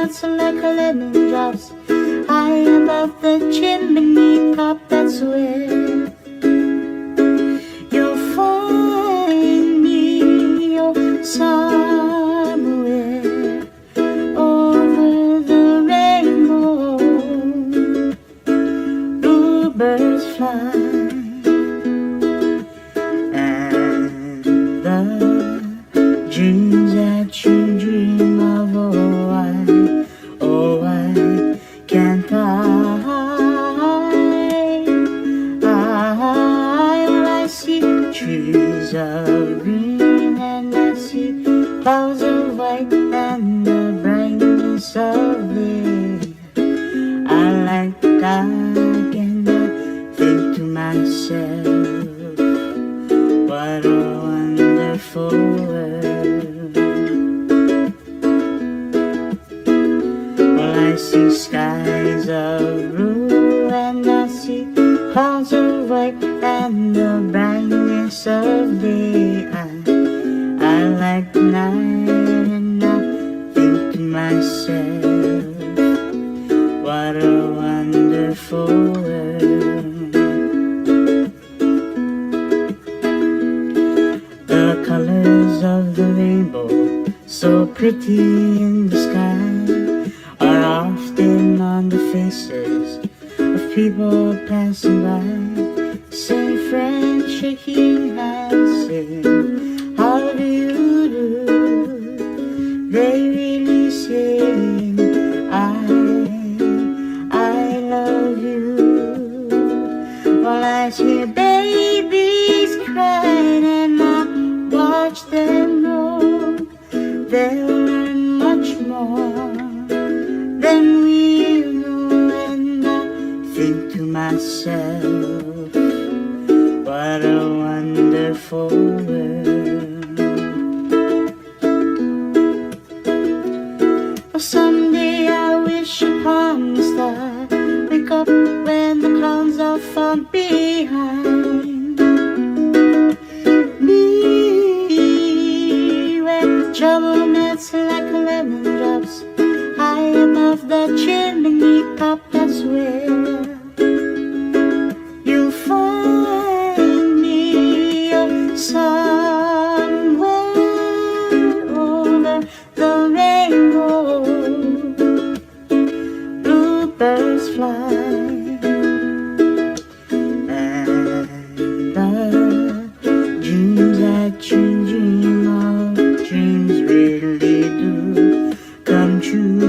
melts like lemon drops high above the chimney top. That's where you'll find me, oh, somewhere over the rainbow. Bluebirds fly, and the dreams that you dream of, oh, I can't hide. All I see trees of green, and I see clouds of white, and the brightness of day. I like dark, and I think to myself, what a wonderful world. Well, I see skies of blue, and I see clouds of white, and the brightness of day. I like night, and I think to myself, what a wonderful world. The colors of the rainbow, so pretty in the sky, are often on the faces of people passing by. Say friends shaking hands, saying, how do you do? They really saying, I love you. While I hear babies crying, and I watch them grow, they'll learn much more than we know. And I think to myself, what a wonderful world. Oh, someday I wish upon a star, wake up when the clouds are far behind me, where trouble melts like lemon drops high above the chimney top. That's where you'll find me, oh, somewhere over the rainbow. Bluebirds fly, and the dreams that you dream of, dreams really do come true.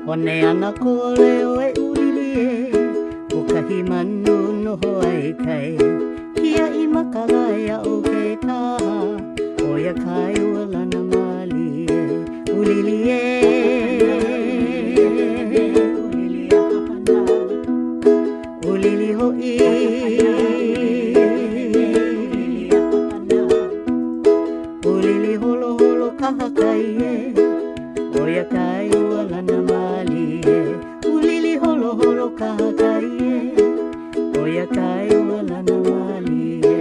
One ana kole o e uilie, o kahi manu noho ai kai. Kia I makalaia o ke taha, o ia kai ua lana mali e. Ulilie, ulili ahana, ulili ho'i. Ulili ahana, ulili holo holo kaha kai e. O ia kai ua lana mali e. Ulili holo holo kaha kai e. O ia kai ua lana mali e.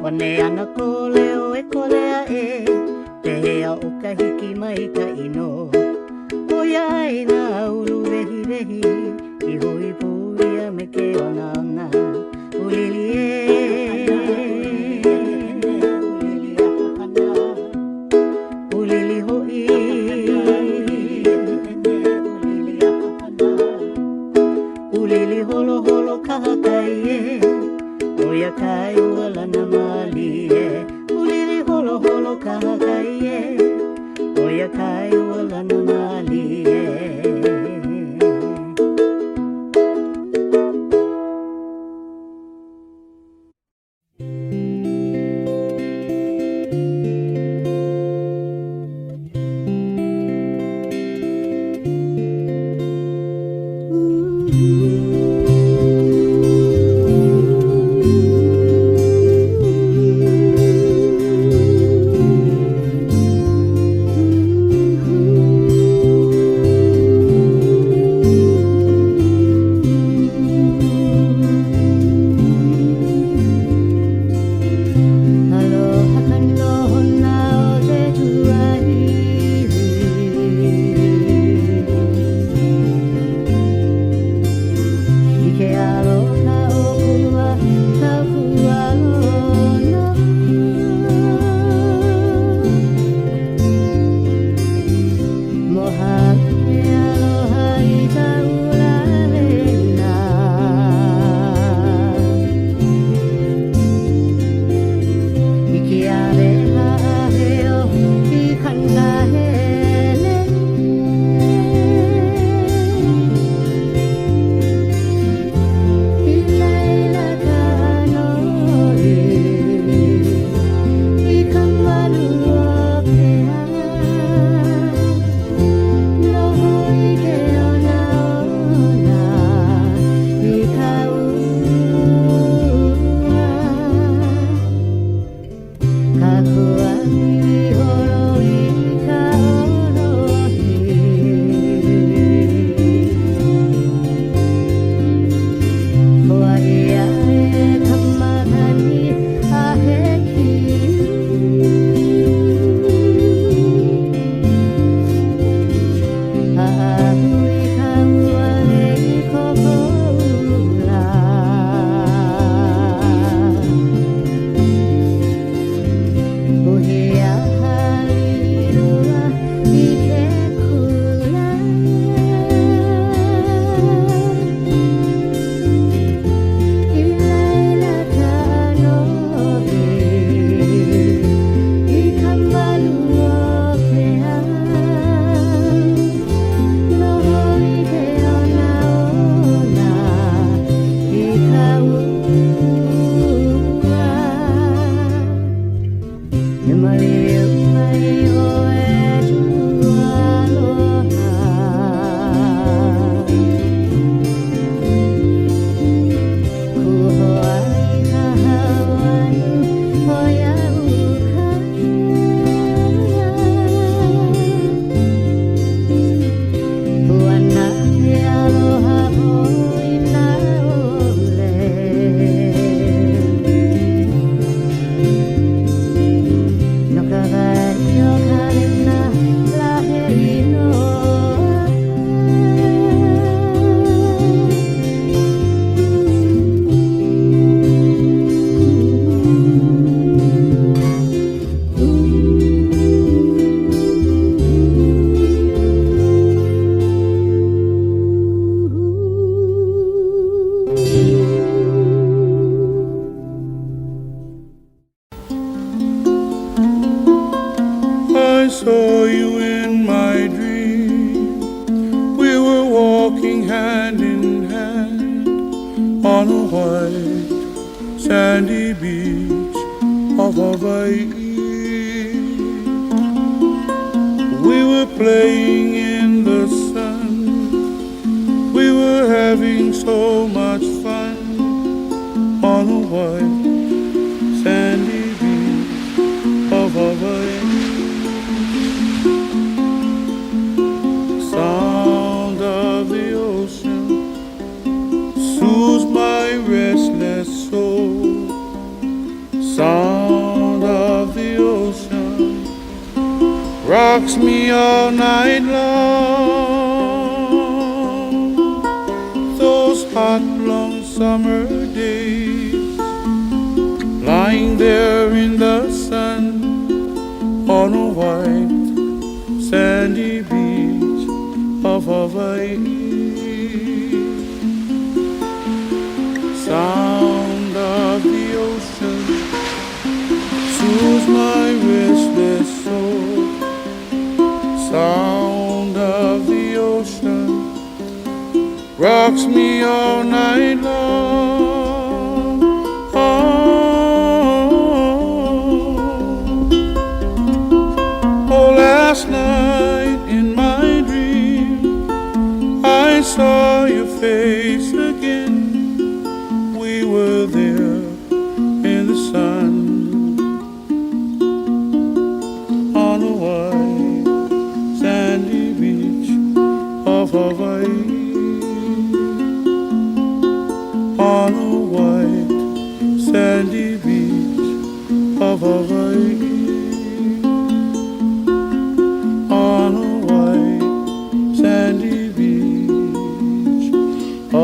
Wane ana kole o e kolea e. Te hea o ka hiki mai ka ino. O ia ai nā ulu vehi vehi. I hui puria me ke ona ulili ulili hoi ulili holo holo kahakai oia kai uala na mali ulili holo holo kahakai oia kai uala na mali saw you in my dream. We were walking hand in hand on a white sandy beach of Hawaii. We were playing in the sun. We were having so much fun on a white sandy beach of Hawaii. Sound of the ocean soothes my restless soul. Sound of the ocean rocks me all night long. Those hot long summer days, lying there in the sun on a white sandy beach of Hawaii. Sound of the ocean soothes my restless soul. Sound of the ocean rocks me all night long. Oh, last night in my dream I saw your face again. We were there in the sun on a white sandy beach of Hawaii. On a white sandy beach of Hawaii. On a white sandy beach of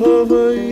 Hawaii.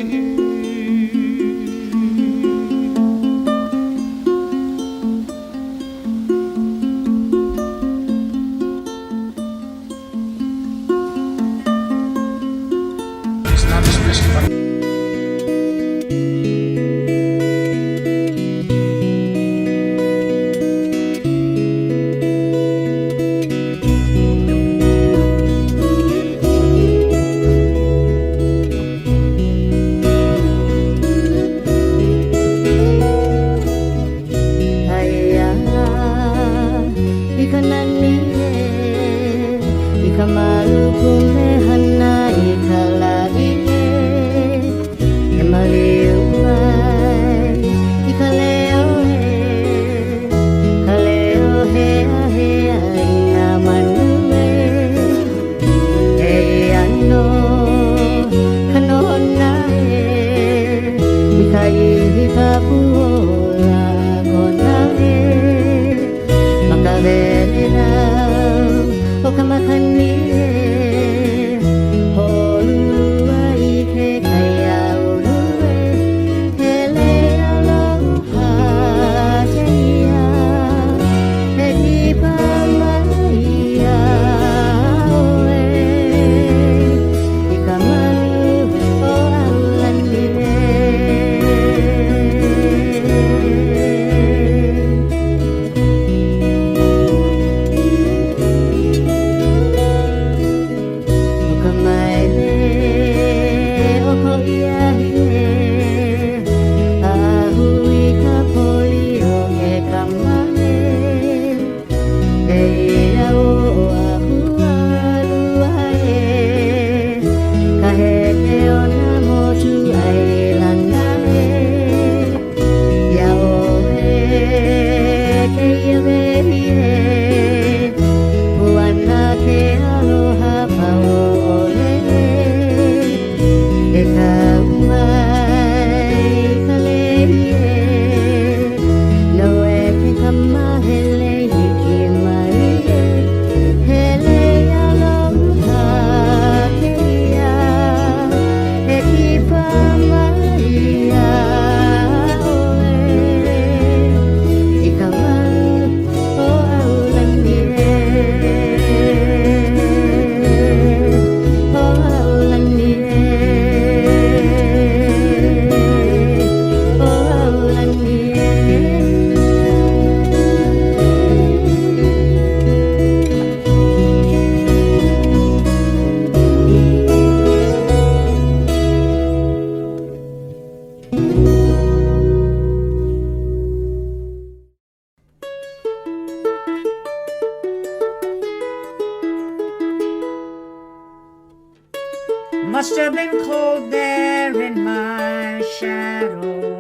Must have been cold there in my shadow.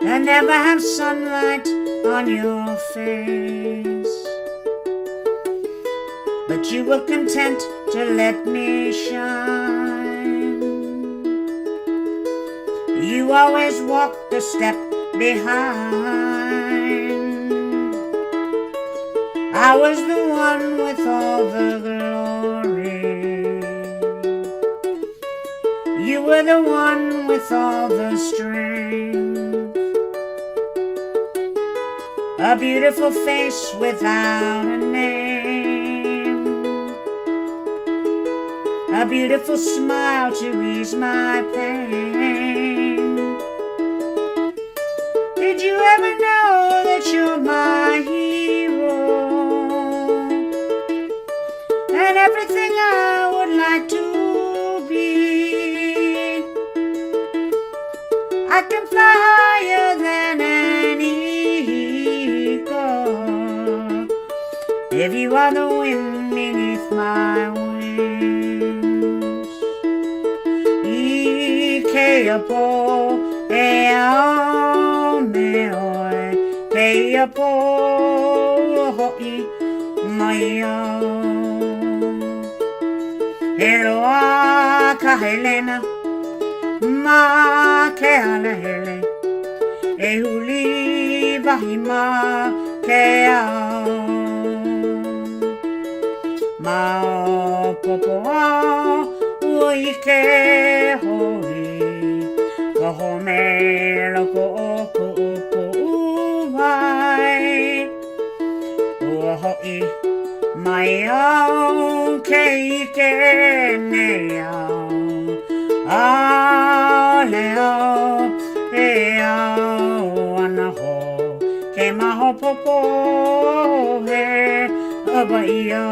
I never have sunlight on your face, but you were content to let me shine. You always walked a step behind. I was the one with all the glory. You were the one with all the strength. A beautiful face without a name. A beautiful smile to ease my pain. Did you ever know that you're my hero? And everything I would like to be. I can fly higher than an eagle if you are the wind beneath my wings. Ikeapo e ao me oe Keapo ho'i mai au. He loa ka helena ma ke alehele e huli wahi ma ke au. Ma o popo au ui ke hoi ka home loko o ku upu uwai. Ua hoi mai au ke ike nei au. Ao leo e ao ana ho ke maho popo he Hawaii au.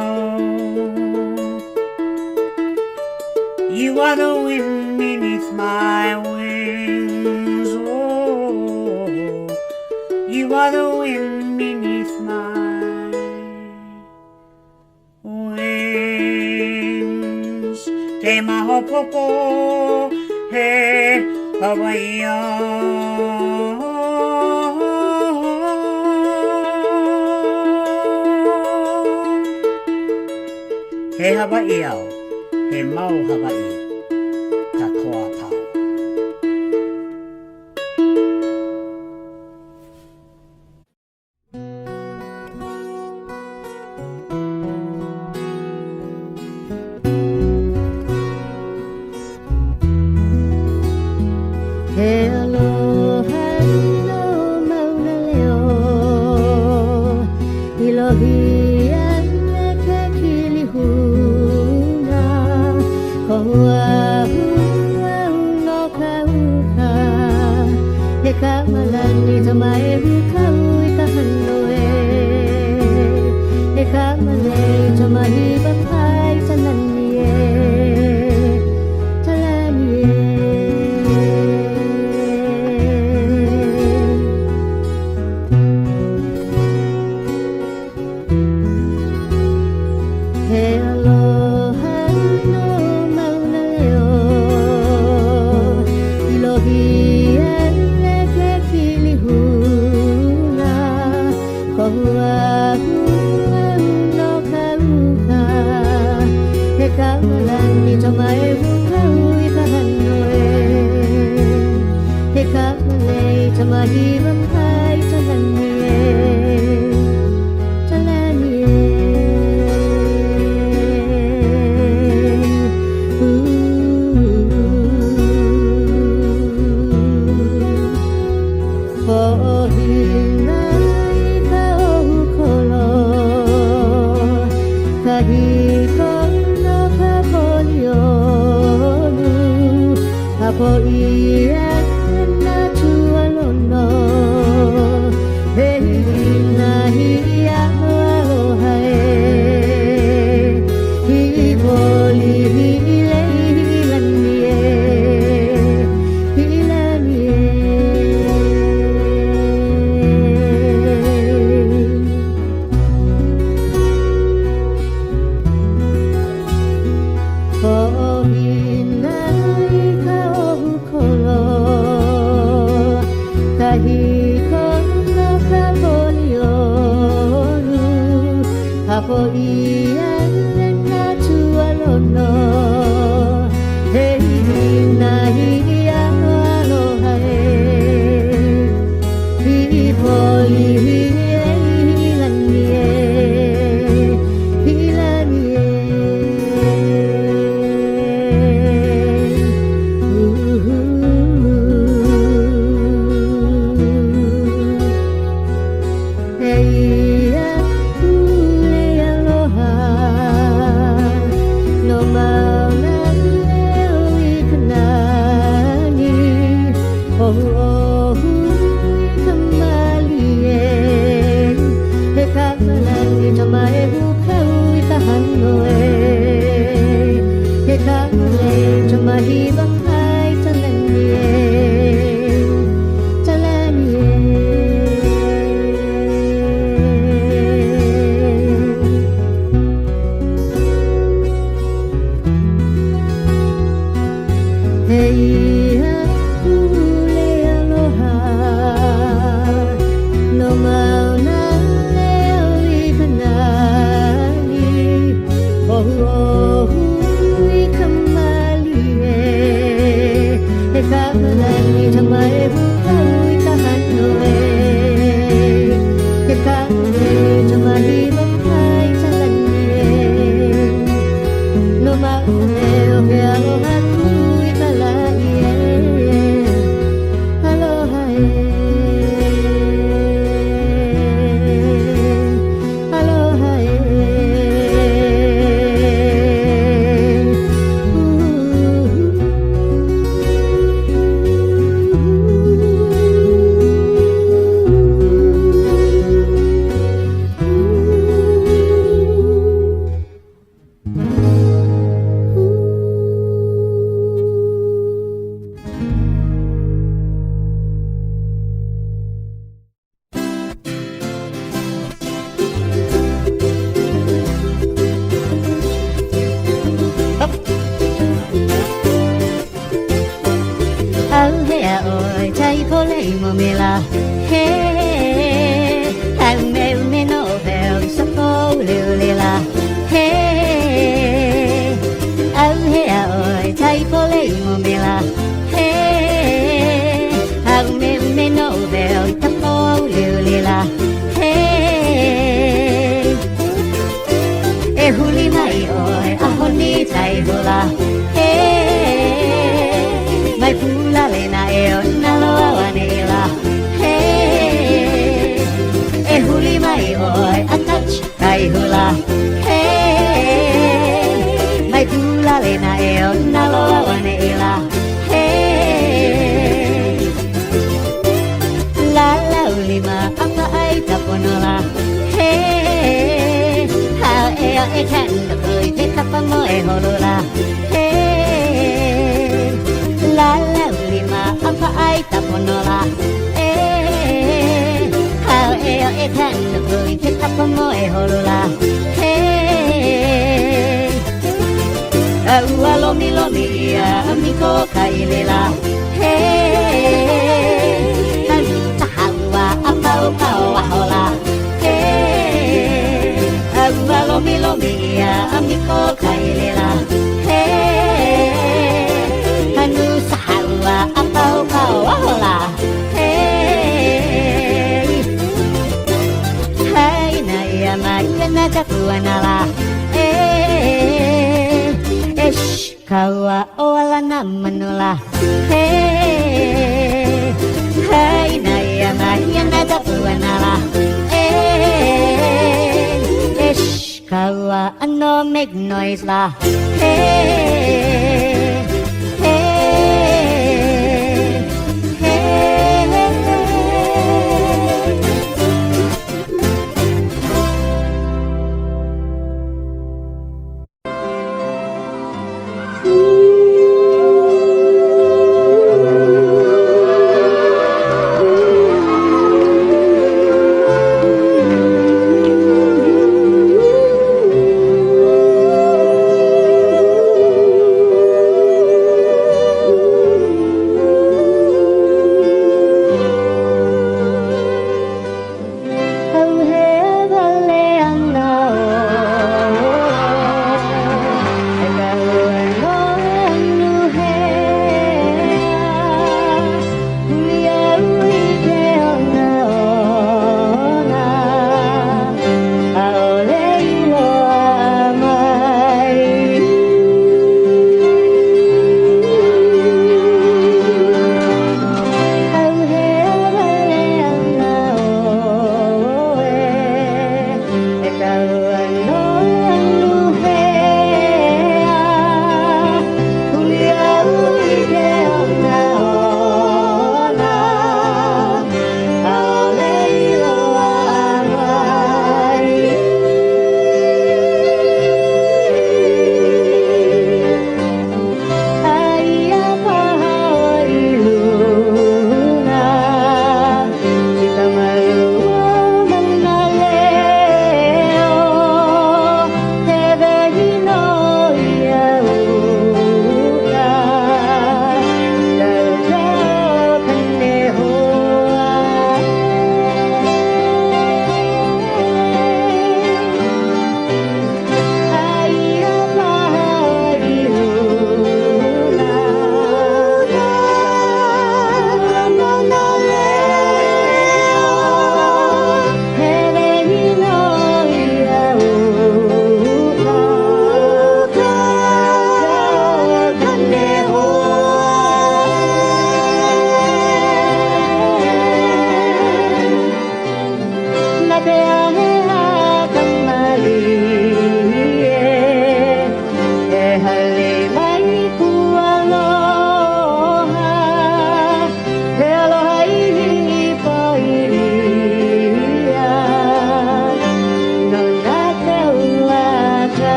You are the wind beneath my wings. Oh, you are the wind beneath my wings. Ke maho popo he Hawaii au. He Hawaii au, he mau Hawaii, ka koa pau. He aloha no mauna leo, ilohi ane ke kilihuna, kohua hua no ka uka, he ka malani tamae hukau I ka hanoe, he ka male tamahi bapai tananie, mo mila he Aume ume no veo sako ulila he Au he aoi tai pole mo mila he Aume ume no veo sako ulila he E huli mai oi ahoni tai hola he Mai pula lena e o naloa wanela he E huli mai oi a touch kai hula he Mai pula lena e o naloa wanela he La la ulima apa ai taponola he Hao e o e kanda pui te kapa mo e holola he La la ulima apa ai taponola Hao e o e kanda pui te kapa mo e holola Ua lomi lomi ia amiko kailela Tahaua apau pau ahola Ua lomi lomi ia amiko kailela Hanu sahaua apau pau ahola Hai na ia mai na tapuanala Ish kaua oala na manula Hai na ia mai na tapuanala Ish kaua ano make noise la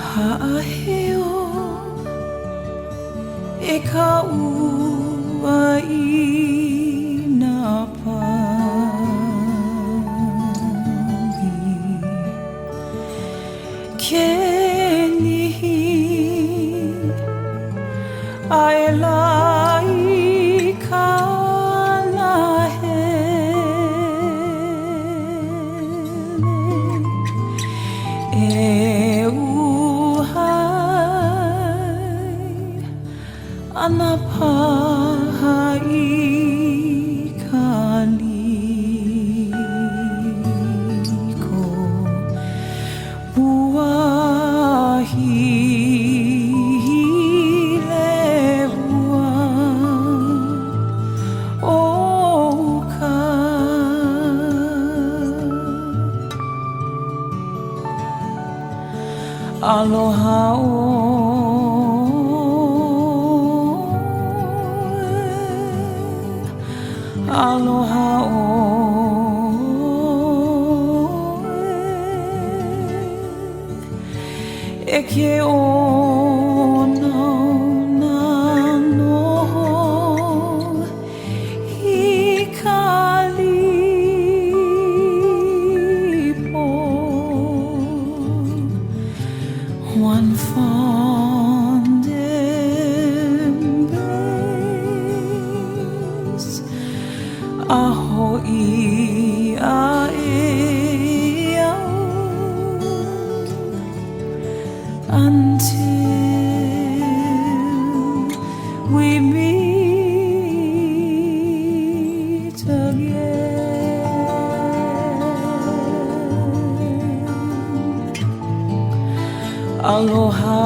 Ha'aheo e ka ua I nā pahi ke nihi ai lai ka ana paha I ka liko puahi leua o ka aloha Aloha e ke ono na noho I ka lipo one fond embrace aho I a e au until we meet again. Aloha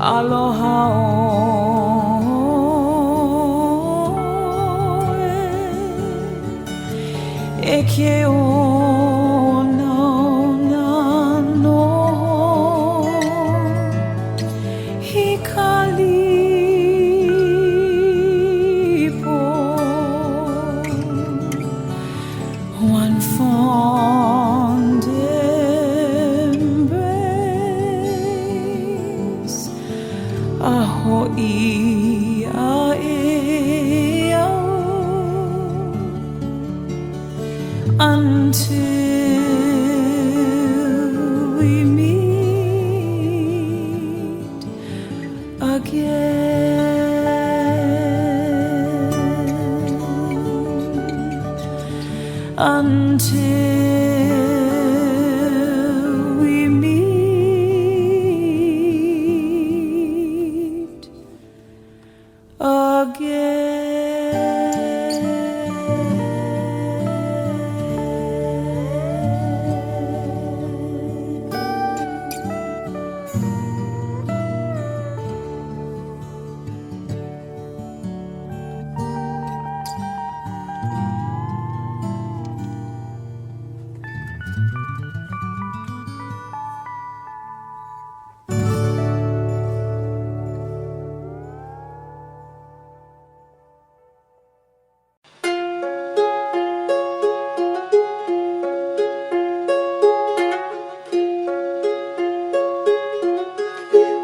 Aloha e ke ono na noho I ka lipo one fond embrace hoʻi a e au until we meet again, until we meet again.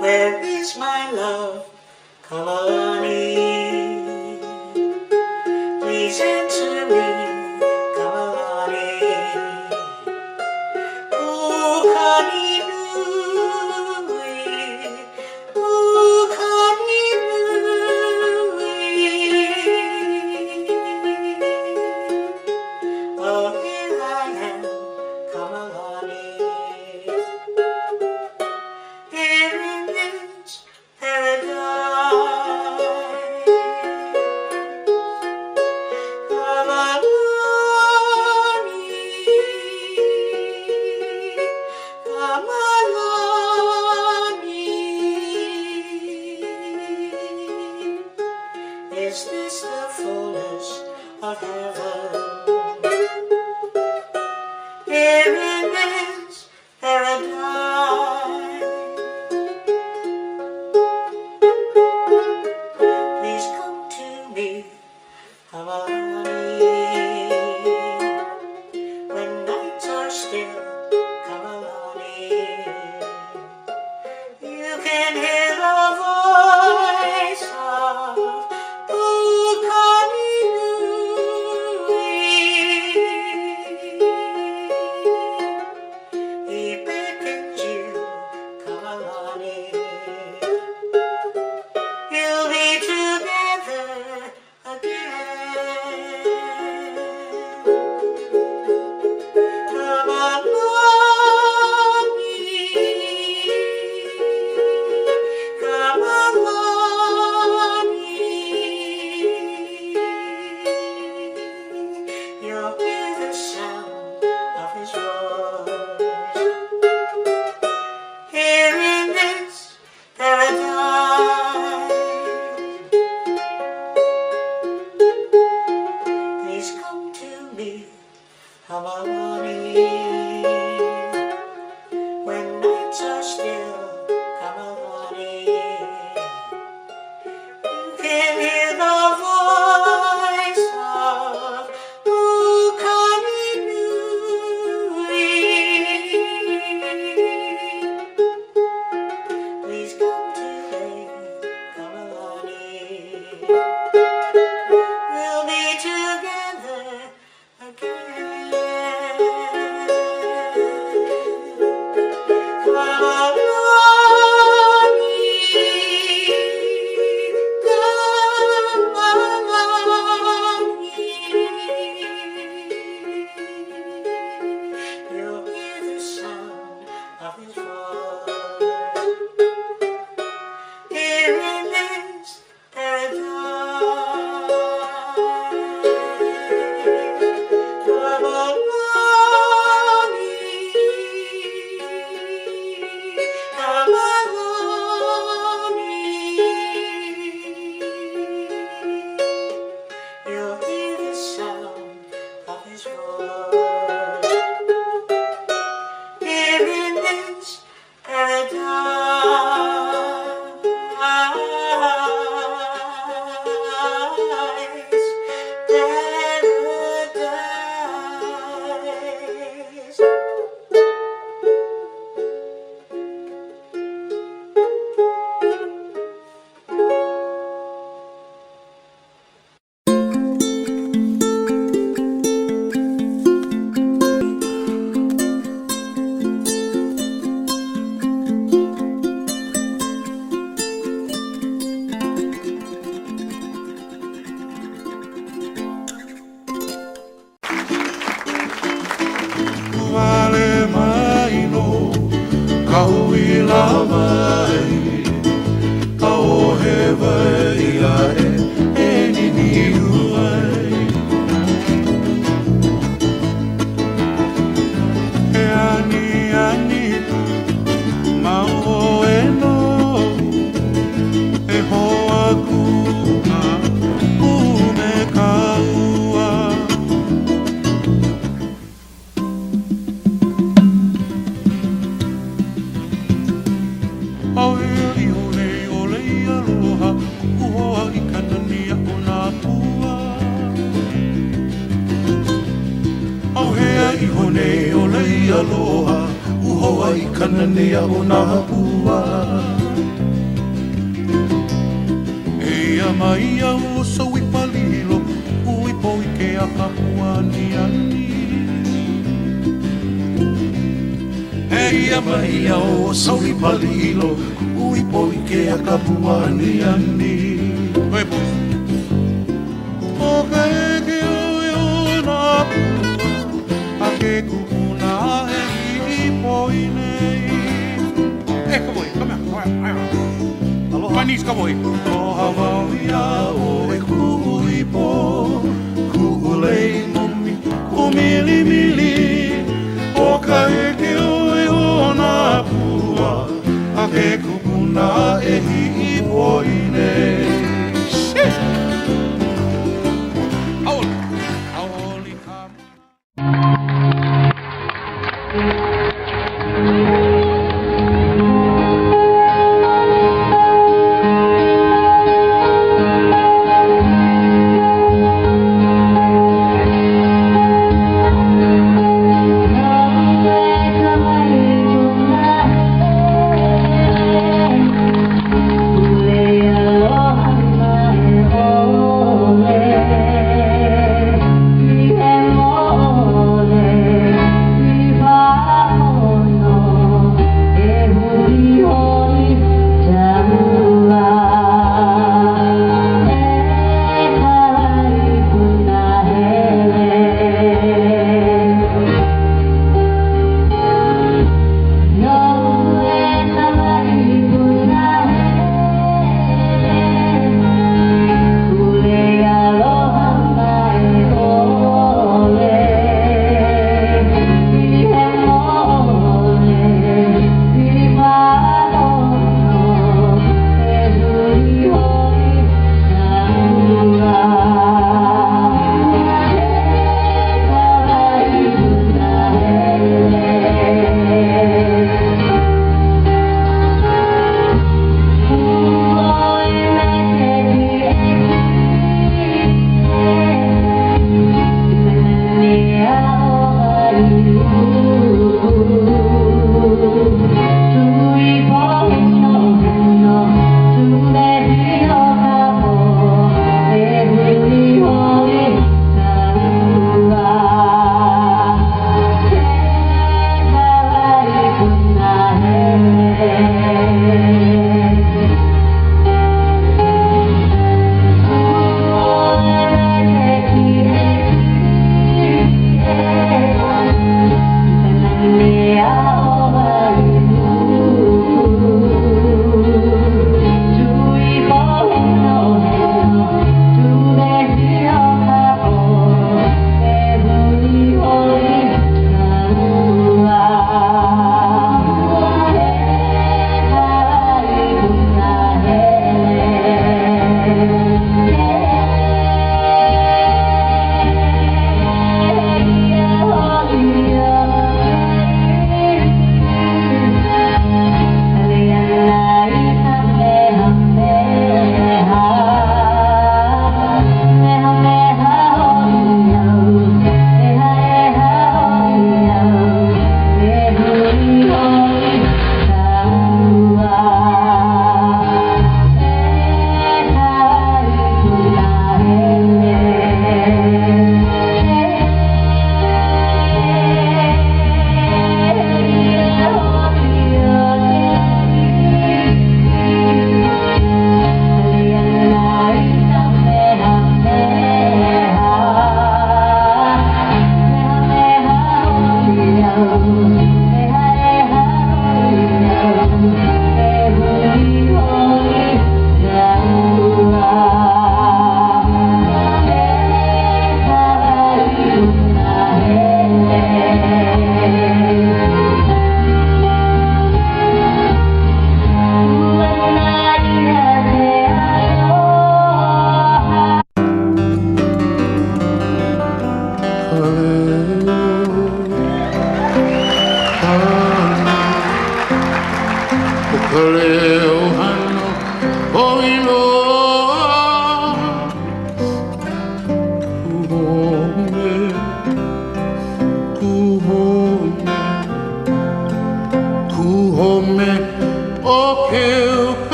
Where is my love, Kalani? Please answer me, Kalani. Ukani nui, ukani nui. Oh, here I am, Kalani. Here in this paradise, Kamalani, Kamalani. Is this the fullness of heaven? Here in this paradise, please come to me, Kamalani. When nights are still, Kamalani, you can hear the voice of Ukani Nui. aloha uhoa I kananea o nā pua Eia mai au so I palilo ui po I ke akahua ni ani Eia mai au so I palilo ui po I ke akahua ni ani Oi po O ka eke oi o nā pua A ke kukuna e I poi nei ka voi, come here, aloha Chinese ka voi O Hawaii o e kuhui po Ku'ulei mumi o mili mili O ka eke oi o nā pua A ke kukuna e I poi nei Leia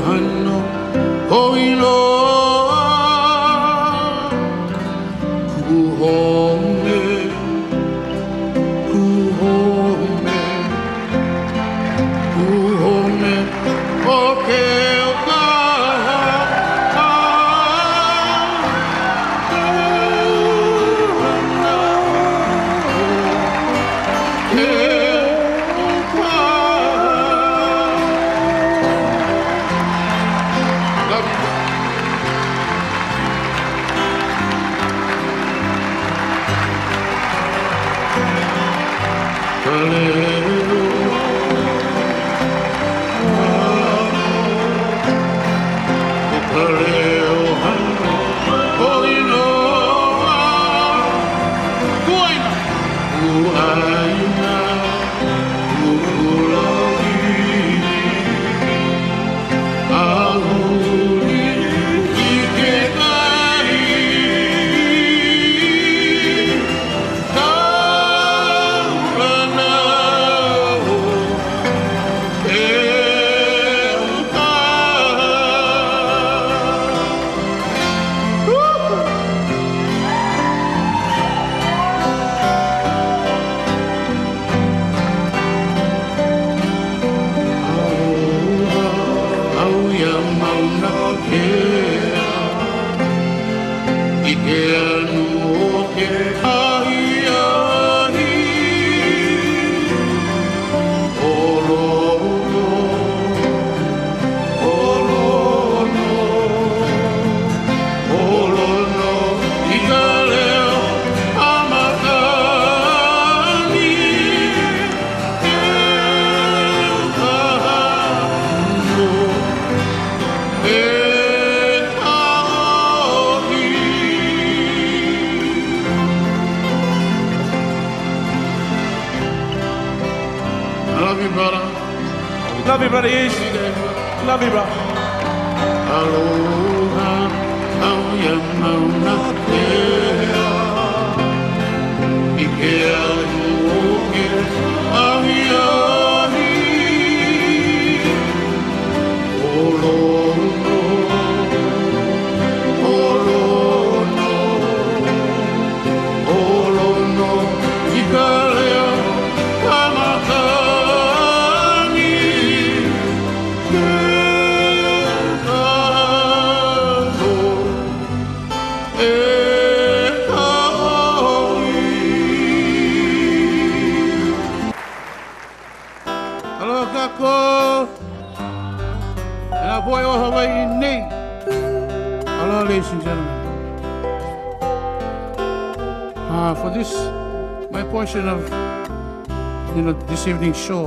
hano hoiloa kuhome kuhome kuhome oke Love you, brother Ish. Love you, bro. Aloha, auia mauna kea, ike aluoke, ahiahi, olono, olono, olono, ika leo, kamakani, And our boy all Hawaiian name. Hello, ladies and gentlemen. For this, my portion of this evening's show,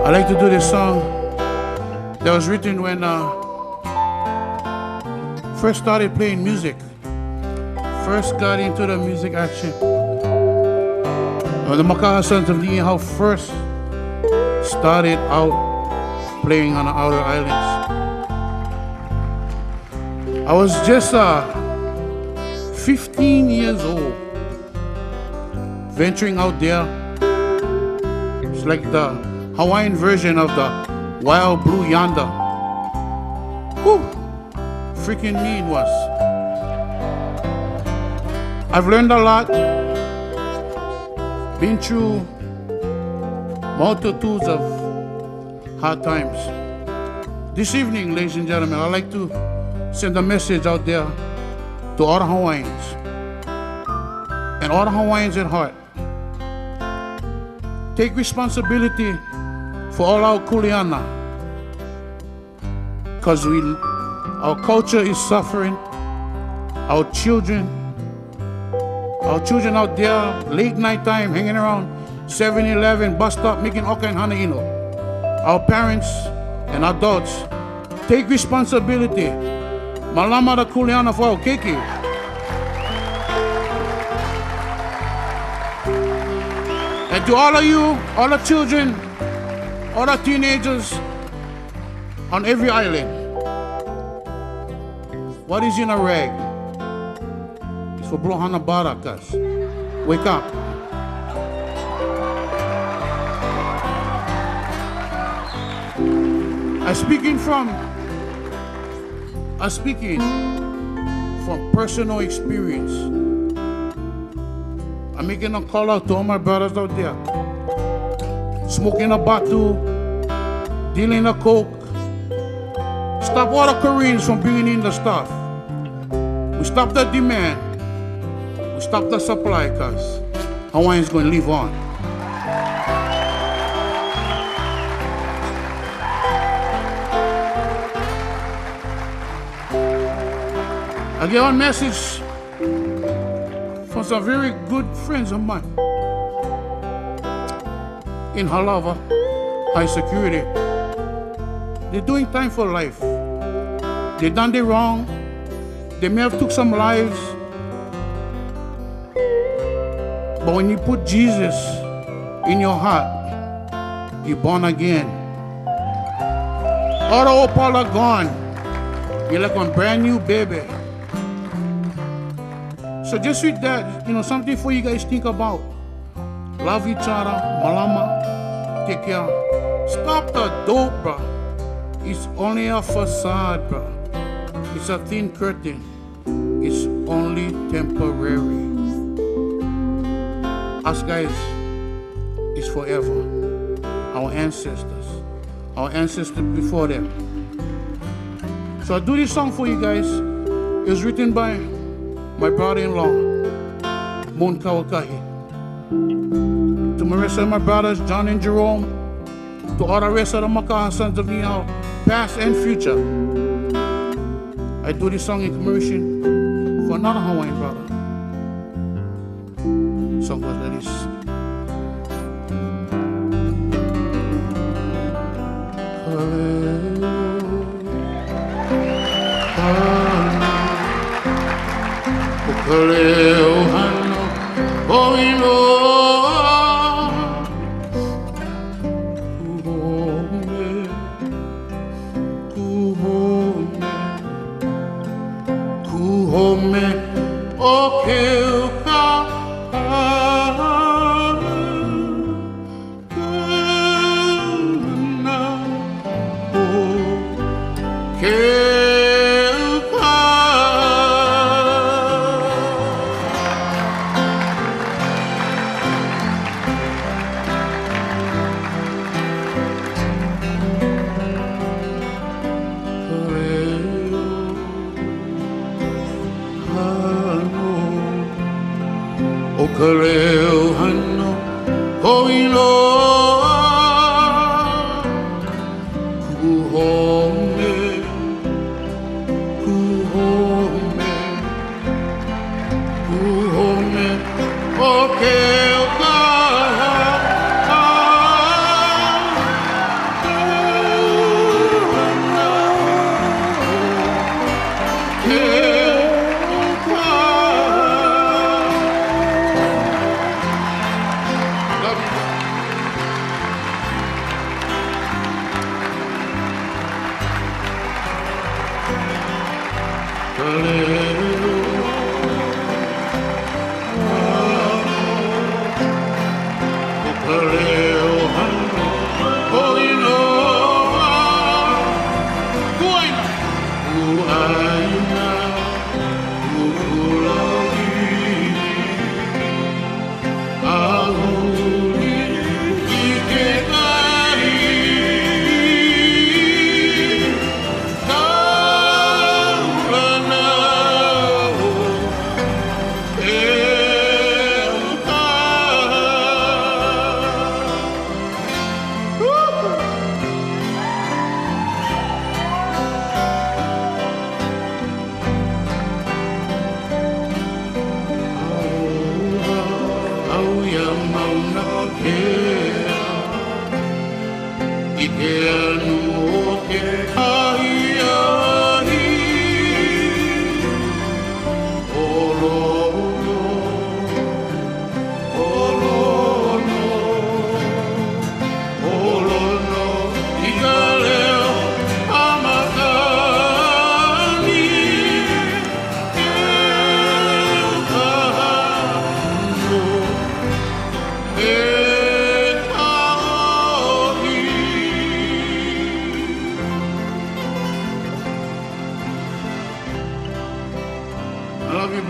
I like to do this song that was written when first started playing music. First got into the music action. The Makaha Sons of Niihau first started out playing on the outer islands. I was just 15 years old, venturing out there. It's like the Hawaiian version of the Wild Blue Yonder. Whew, freaking mean was. I've learned a lot. Been through multitudes of hard times. This evening, ladies and gentlemen, I'd like to send a message out there to all the Hawaiians and all the Hawaiians at heart. Take responsibility for all our kuleana, because our culture is suffering. Our children out there, late night time, hanging around 7-Eleven, bus stop, making all kind of hana. Our parents and adults, take responsibility. Malama da kuleana for our keiki. And to all of you, all the children, all the teenagers on every island, what is in a rag? It's for Blohana Barakas. Wake up. I'm speaking from personal experience. I'm making a call out to all my brothers out there. Smoking a bottle, dealing a coke. Stop all the Koreans from bringing in the stuff. We stop the demand. We stop the supply, because Hawaiians going to live on. I get one message from some very good friends of mine in Halava, high security. They're doing time for life. They done the wrong. They may have took some lives. But when you put Jesus in your heart, you're born again. All the old Paul are gone. You're like a brand new baby. So just with that, something for you guys to think about. Love each other, malama, take care. Stop the dope, bro. It's only a facade, bro. It's a thin curtain. It's only temporary. Us guys, it's forever. Our ancestors before them. So I do this song for you guys. It was written by my brother-in-law, Moon Kawakahi. To my rest of my brothers, John and Jerome, to all the rest of the Makaha sons of Nihao, past and future. I do this song in commemoration for another Hawaiian brother. Song goes like this. Ukulele hano Hawaiʻian. Kuhome o keuka na o keuka. Ukulele hano Hawaiʻian. Kuhome o keuka.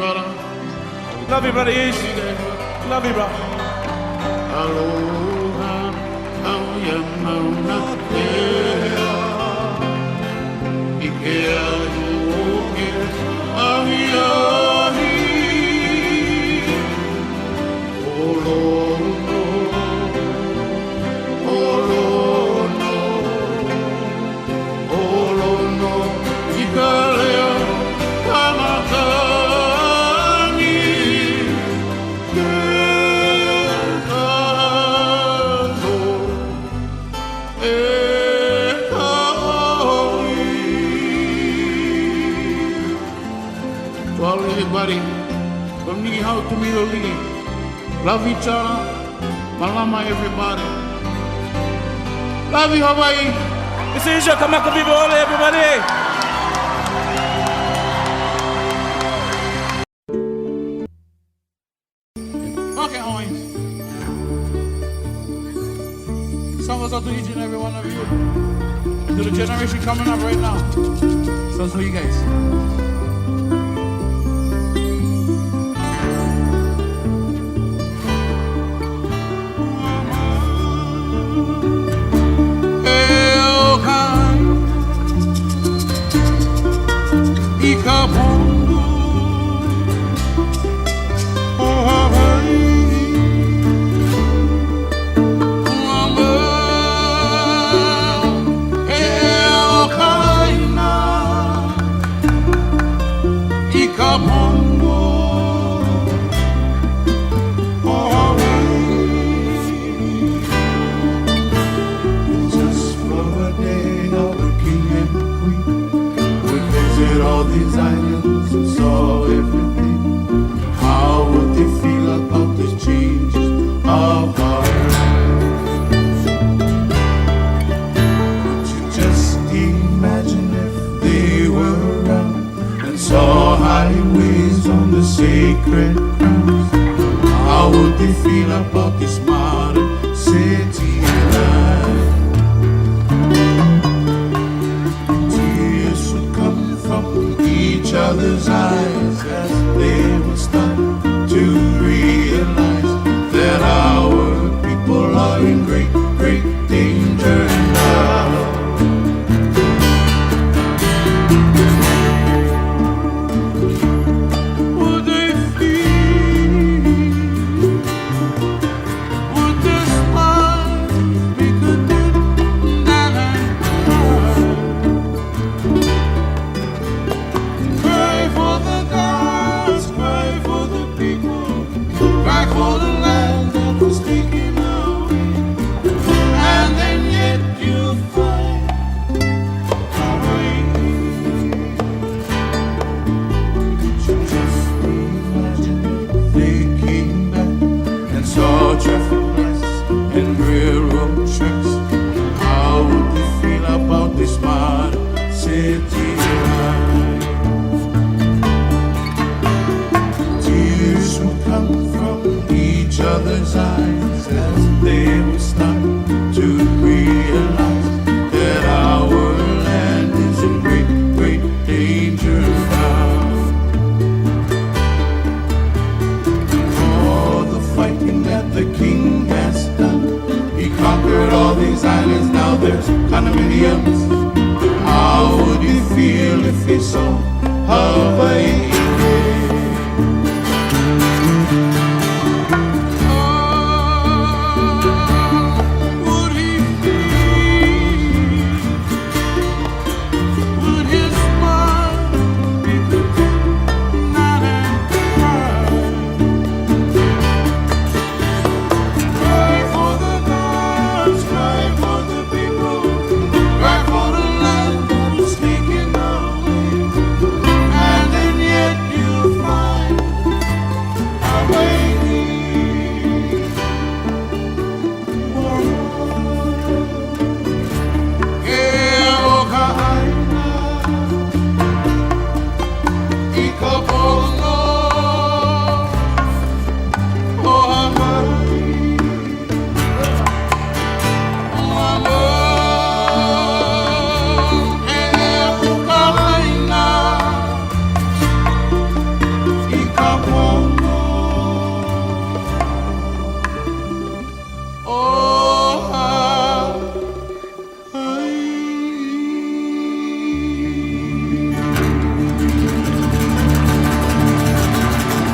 brother. Love you, brother Ish. Love you, bro. Aloha, auia mauna kea. Ikea uoke, ahi ahi. Olono, olono, olono. Ika leo kamakani. To all everybody, from Nihau to Miloli, love each other, malama everybody. Love you, Hawaii. This is your Kamakawiwoʻole, everybody. Okay, Hawaiians. Song goes out to each and every one of you. To the generation coming up right now. So for you guys. Just for a day, our king and queen would visit all these islands and saw everything. How would they feel about the changes of our lives? Could you just imagine if they were around and saw highways on the sacred grounds? How would they feel about this modern city life? Tears would come from each other's eyes as they would start to realize that our people are in great, great danger now. Would they feel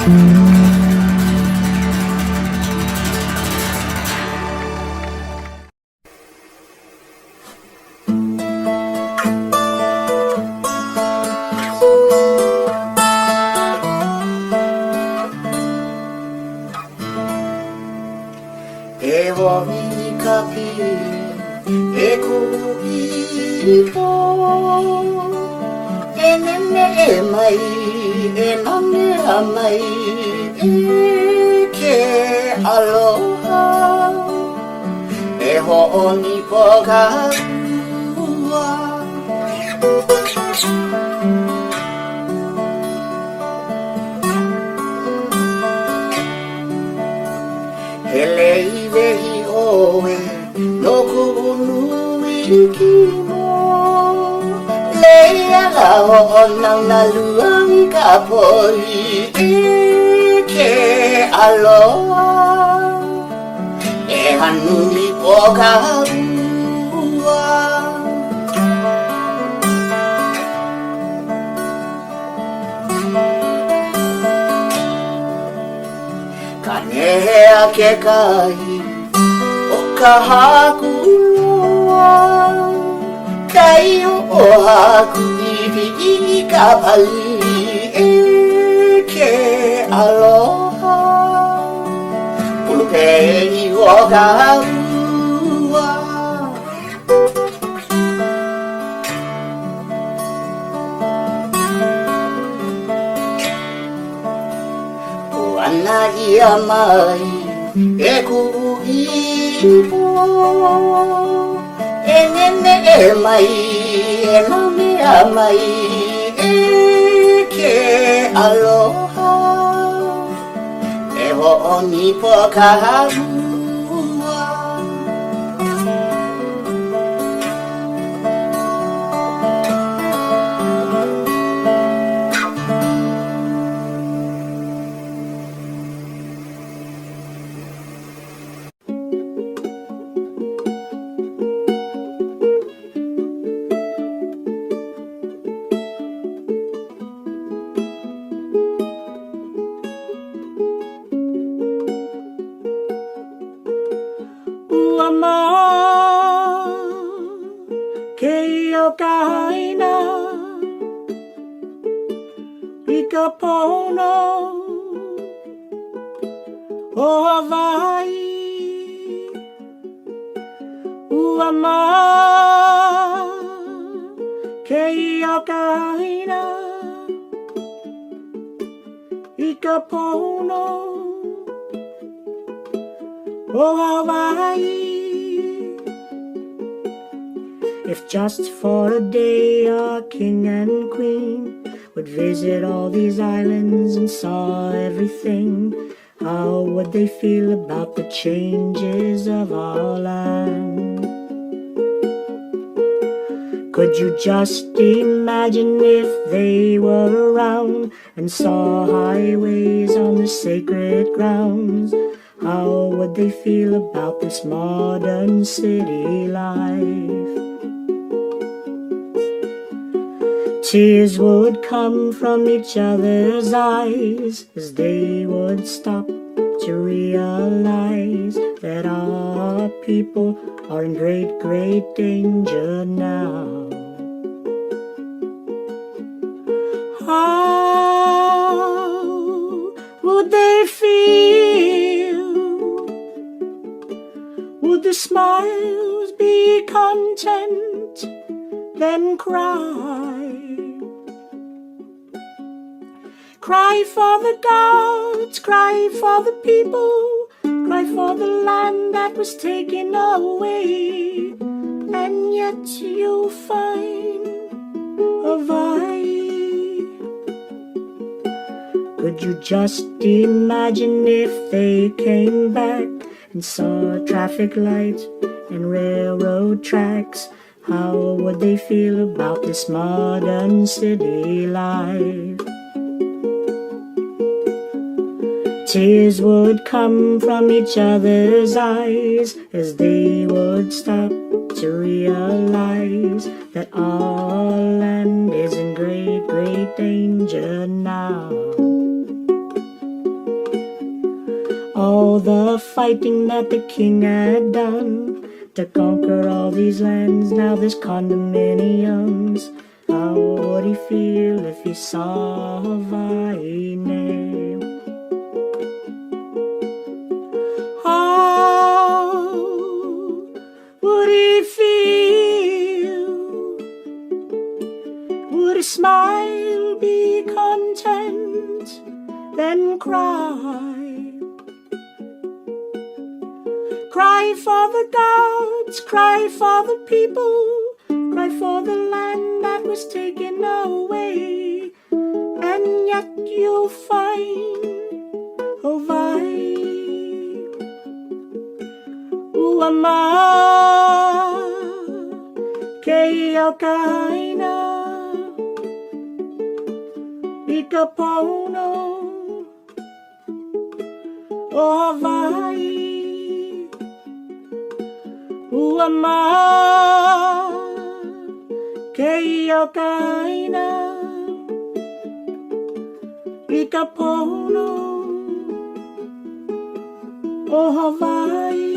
E hoi ka pi, e kuʻipo. E nene e mai, e nane a mai, e ke aloha. E hoʻoni po ka ua. He lei wehi oe, no kuʻunui ki mo. Leia la hoʻonau na luang ka poli e ke aloha. E hanuli po ka ua. Ka nehea ke kai o ka haku loa. Kai o haku iwi I ka pali e ke aloha. Pulupe I o ka ua. Ana ia mai, e kuʻipo. E nene e mai, e nome a mai, e ke aloha. E hoʻoni po ka ua. Uama ke o ka haina I ka pono o Hawaii. Uama ke o ka haina I ka pono oh Hawaii. If just for a day our king and queen would visit all these islands and saw everything, how would they feel about the changes of our land? Could you just imagine if they were around and saw highways on the sacred grounds? How would they feel about this modern city life? Tears would come from each other's eyes as they would stop to realize that our people are in great, great danger now. How would they feel? Would the smiles be content, then cry? Cry for the gods, cry for the people, cry for the land that was taken away, and yet you'll find Hawaii. Could you just imagine if they came back and saw traffic lights and railroad tracks? How would they feel about this modern city life? Tears would come from each other's eyes as they would stop to realize that our land is in great, great danger now. all the fighting that the king had done to conquer all these lands. Now there's condominiums. How would he feel if he saw Hawaii name? How would he feel? Would he smile, be content, then cry? Cry for the gods, cry for the people, cry for the land that was taken away. And yet you'll find Hawaii. Uama Keiokaina Ikapono o Hawaii. Uama Keiokaina Ikapono o Hawaii.